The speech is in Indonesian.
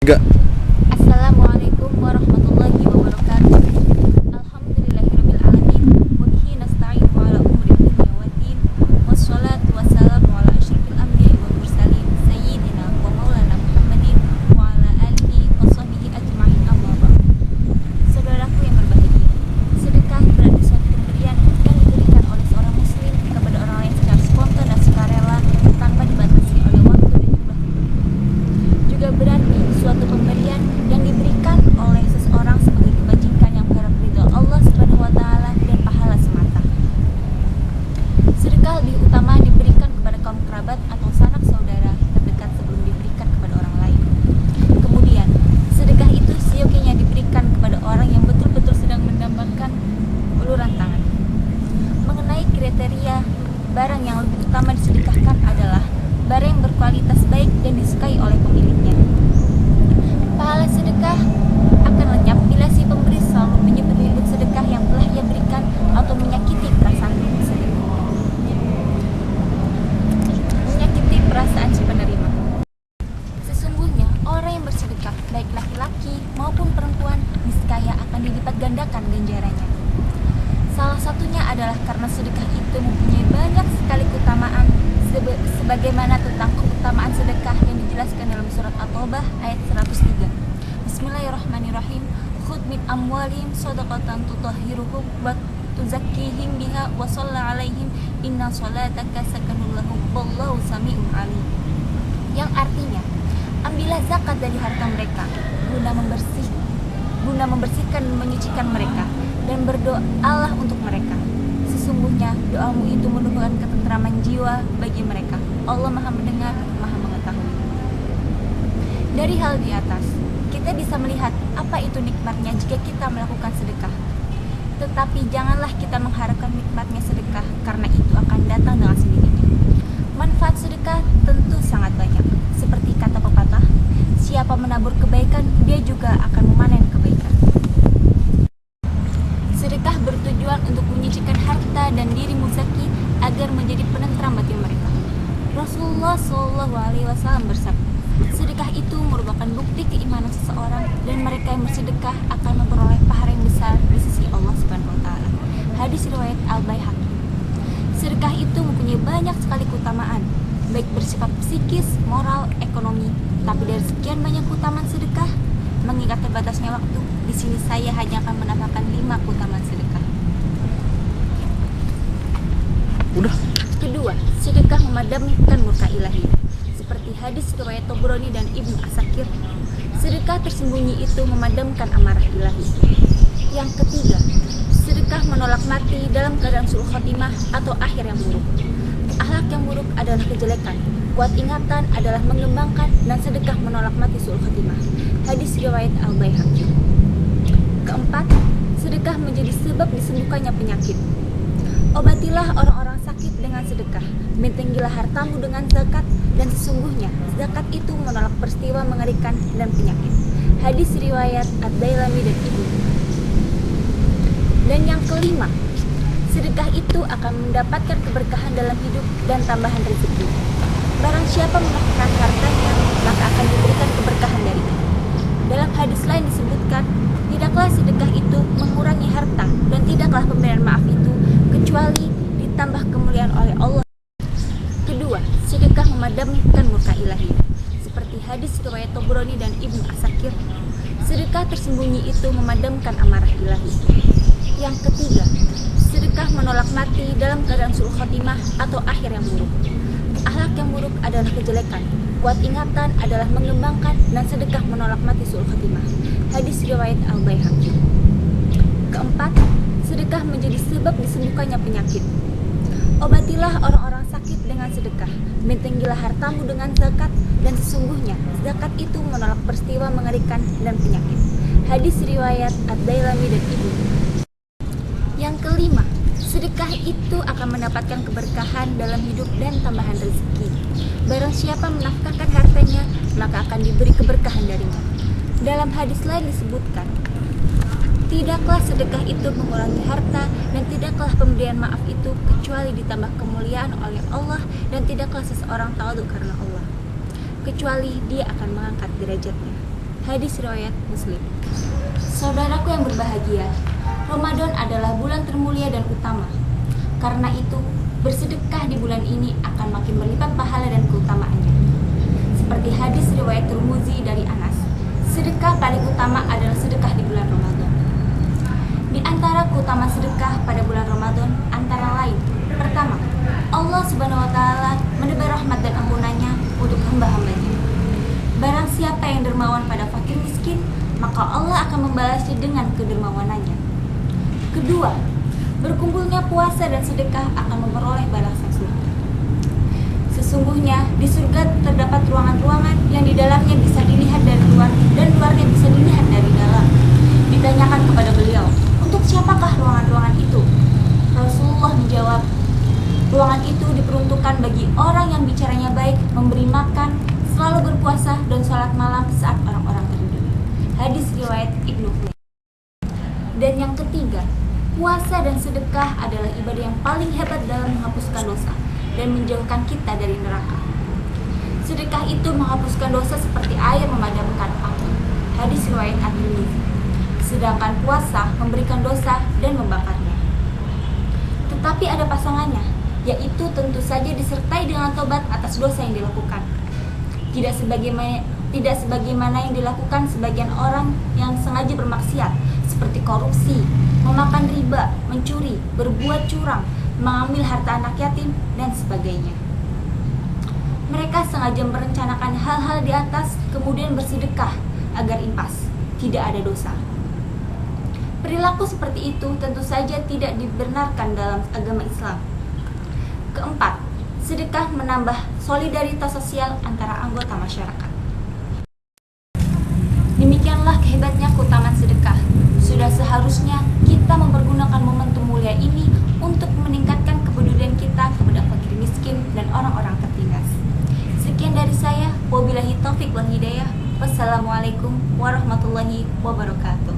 Enggak. Assalamualaikum warahmatullahi wabarakatuh. Alhamdulillahirabbil alamin. Wa bihi nasta'inu ala umuri dunya waddin. Wassalatu wassalamu ala asyrofil anbiya'i wal mursalin sayyidina wa maulana Muhammadin wa ala alihi wa sahbihi ajma'in, amma ba'd. Saudaraku yang berbahagia, sedekah berarti suatu pemberian yang diberikan oleh seorang muslim kepada orang lain secara spontan dan sukarela tanpa dibatasi oleh waktu dan jumlah. Juga berarti suatu pemberian yang diberikan oleh seseorang sebagai kebajikan yang berharap ridho Allah Subhanahu wa taala dan pahala semata. Sedekah lebih utama diberikan kepada kaum kerabat atau sanak saudara terdekat sebelum diberikan kepada orang lain. Kemudian, sedekah itu seyogianya diberikan kepada orang yang betul-betul sedang mendambakan uluran tangan. Mengenai kriteria barang yang lebih utama disedekahkan adalah barang yang berkualitas baik dan disukai oleh pemiliknya. Pahala sedekah akan lenyap bila si pemberi selalu menyebut-nyebut sedekah yang telah ia berikan atau menyakiti perasaan si penerima. Sesungguhnya orang yang bersedekah, baik laki-laki maupun perempuan, niscaya akan dilipat gandakan ganjarannya. Salah satunya adalah karena sedekah itu mempunyai banyak sekali keutamaan, sebagaimana tentang keutamaan sedekah yang dijelaskan dalam surat At-Taubah ayat 103. Bismillahirrahmanirrahim. Khudh min amwalihim shadaqatan tutahhiruhum wa tuzakkihim biha wa shalli 'alaihim inna sholataka sakanun lahum wallahu sami'un 'alim. Yang artinya, ambillah zakat dari harta mereka guna membersihkan dan menyucikan mereka, dan berdoalah untuk mereka. Sesungguhnya doamu itu menubuhkan ketentraman jiwa bagi mereka. Allah Maha Mendengar, Maha Mengetahui. Dari hal di atas, kita bisa melihat apa itu nikmatnya jika kita melakukan sedekah. Tetapi janganlah kita mengharapkan nikmatnya sedekah, karena itu akan datang dengan sendirinya. Manfaat sedekah tentu sangat banyak. Seperti kata pepatah, siapa menabur kebaikan, dia juga akan memanen kebaikan. Sedekah bertujuan untuk menyucikan harta dan diri muzaki agar menjadi penentram batin mereka. Rasulullah SAW bersabda, sedekah itu merupakan bukti keimanan seseorang, dan mereka yang bersedekah akan memperoleh pahala yang besar di sisi Allah Subhanahu wa taala. Hadis riwayat Al-Baihaqi. Sedekah itu mempunyai banyak sekali keutamaan, baik bersifat psikis, moral, ekonomi. Tapi dari sekian banyak keutamaan sedekah, mengingat terbatasnya waktu, di sini saya hanya akan menambahkan 5 keutamaan sedekah. Udah. Kedua, sedekah memadamkan murka ilahi. Seperti hadis riwayat Tabrani dan Ibnu Asakir, sedekah tersembunyi itu memadamkan amarah ilahi. Yang ketiga, sedekah menolak mati dalam keadaan su'ul khotimah atau akhir yang buruk. Akhlak yang buruk adalah kejelekan, kuat ingatan adalah mengembangkan, dan sedekah menolak mati su'ul khotimah. Hadis riwayat Al-Baihaqi. Keempat, sedekah menjadi sebab disembuhkannya penyakit. Obatilah orang-orang sakit dengan sedekah, bentengilah hartamu dengan zakat, dan sesungguhnya zakat itu menolak peristiwa mengerikan dan penyakit. Hadis riwayat Ad-Dailami dan Ibnu. Dan yang kelima, sedekah itu akan mendapatkan keberkahan dalam hidup dan tambahan rezeki. Barang siapa menafkahkan hartanya, maka akan diberikan keberkahan darinya. Dalam hadis lain disebutkan, tidaklah sedekah itu mengurangi harta, dan tidaklah pemberian maaf itu kecuali ditambah kemuliaan oleh Allah. Kedua, sedekah memadamkan murka ilahi. Seperti hadis riwayat Tabrani dan Ibnu Asakir, sedekah tersembunyi itu memadamkan amarah ilahi. Yang ketiga, sedekah menolak mati dalam keadaan su'ul khotimah atau akhir yang buruk. Akhlak yang buruk adalah kejelekan, kuat ingatan adalah mengembangkan, dan sedekah menolak mati su'ul khotimah. Hadis riwayat Al-Baihaqi. Keempat, sedekah menjadi sebab disembuhkannya penyakit. Obatilah orang-orang sakit dengan sedekah, bentengilah hartamu dengan zakat, dan sesungguhnya zakat itu menolak peristiwa mengerikan dan penyakit. Hadis riwayat Ad-Dailami dan Ibnu. Yang kelima, sedekah itu akan mendapatkan keberkahan dalam hidup dan tambahan rezeki. Barang siapa menafkahkan hartanya, maka akan diberi keberkahan darinya. Dalam hadis lain disebutkan, tidaklah sedekah itu mengurangi harta, dan tidaklah pemberian maaf itu kecuali ditambah kemuliaan oleh Allah, dan tidaklah seseorang tawadhu karena Allah, kecuali dia akan mengangkat derajatnya. Hadis riwayat Muslim. Saudaraku yang berbahagia, Ramadan adalah bulan termulia dan utama. Karena itu, bersedekah di bulan ini akan makin berlipat pahala dan keutamaannya. Seperti hadis riwayat Tirmidzi dari Anas, sedekah paling utama adalah sedekah di bulan Ramadan. Di antara keutamaan sedekah pada bulan Ramadan antara lain, pertama, Allah Subhanahu wa taala menebar rahmat dan ampunannya untuk hamba-hambanya. Barang siapa yang dermawan pada fakir miskin, maka Allah akan membalasnya dengan kedermawanannya. Kedua, berkumpulnya puasa dan sedekah akan memperoleh balasan surga. Sesungguhnya di surga terdapat ruangan-ruangan yang di dalamnya bisa dilihat dari luar dan luarnya bisa dilihat dari dalam. Ditanyakan kepada beliau, untuk siapakah ruangan-ruangan itu? Rasulullah menjawab, ruangan itu diperuntukkan bagi orang yang bicaranya baik, memberi makan, selalu berpuasa dan sholat malam saat orang-orang tertidur. Hadis riwayat Ibnu Hibban. Dan yang ketiga, puasa dan sedekah adalah ibadah yang paling hebat dalam menghapuskan dosa dan menjauhkan kita dari neraka. Sedekah itu menghapuskan dosa seperti air memadamkan api. Hadis riwayat At-Tirmidzi. Sedangkan puasa memberikan dosa dan membakarnya. Tetapi ada pasangannya, yaitu tentu saja disertai dengan tobat atas dosa yang dilakukan. Tidak sebagaimana yang dilakukan sebagian orang yang sengaja bermaksiat, seperti korupsi, memakan riba, mencuri, berbuat curang, mengambil harta anak yatim, dan sebagainya. Mereka sengaja merencanakan hal-hal di atas, kemudian bersedekah agar impas, tidak ada dosa. Perilaku seperti itu tentu saja tidak dibenarkan dalam agama Islam. Keempat, sedekah menambah solidaritas sosial antara anggota masyarakat. Demikianlah kehebatnya keutamaan sedekah. Sudah seharusnya kita mempergunakan momentum mulia ini untuk meningkatkan kepedulian kita kepada fakir miskin dan orang-orang tertindas. Sekian dari saya. Wabillahi taufik wal hidayah. Wassalamualaikum warahmatullahi wabarakatuh.